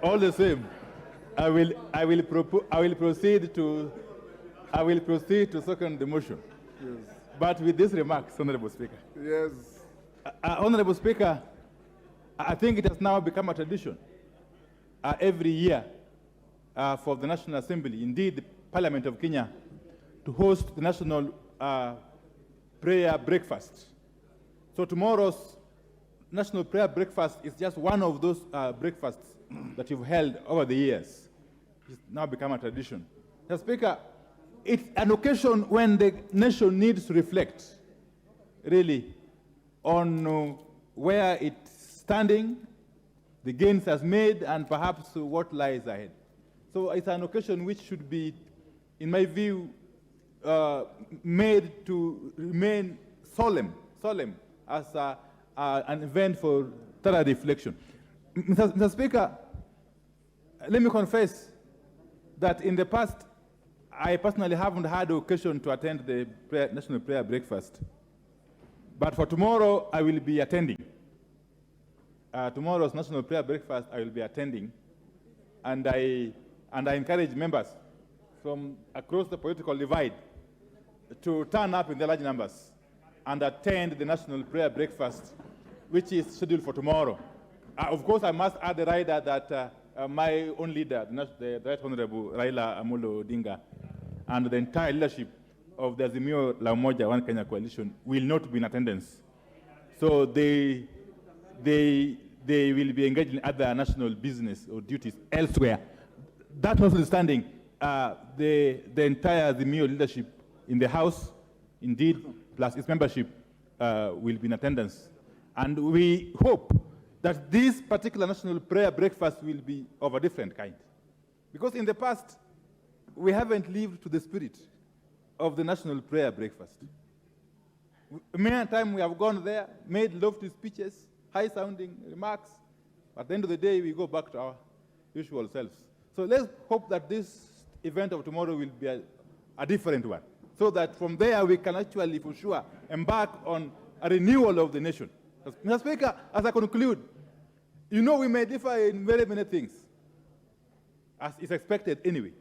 All the same, I will proceed to second the motion. Yes. But with these remarks, Honorable Speaker. Yes. Honorable Speaker, I think it has now become a tradition every year for the National Assembly, indeed the Parliament of Kenya, to host the National Prayer Breakfast. So tomorrow's National Prayer Breakfast is just one of those breakfasts that you've held over the years. It's now become a tradition. Mr. Speaker, it's an occasion when the nation needs to reflect, really, on where it's standing, the gains it has made, and perhaps what lies ahead. So it's an occasion which should be, in my view, made to remain solemn as an event for thorough reflection. Mr. Speaker, let me confess that in the past, I personally haven't had the occasion to attend the National Prayer Breakfast. But for tomorrow, I will be attending. Tomorrow's National Prayer Breakfast, I will be attending. And I encourage members from across the political divide to turn up in the large numbers and attend the National Prayer Breakfast, which is scheduled for tomorrow. Of course, I must add the rider that my own leader, the Right Honorable Raila Amolo Odinga, and the entire leadership of the Azimio La Umoja One Kenya coalition will not be in attendance. So they will be engaged in other national business or duties elsewhere. That notwithstanding, the entire Azimio leadership in the House, indeed, plus its membership, will be in attendance. And we hope that this particular National Prayer Breakfast will be of a different kind. Because in the past, we haven't lived to the spirit of the National Prayer Breakfast. Many times we have gone there, made lofty speeches, high-sounding remarks. At the end of the day, we go back to our usual selves. So let's hope that this event of tomorrow will be a different one, so that from there we can actually, for sure, embark on a renewal of the nation. Mr. Speaker, as I conclude, you know we may differ in very many things, as is expected anyway.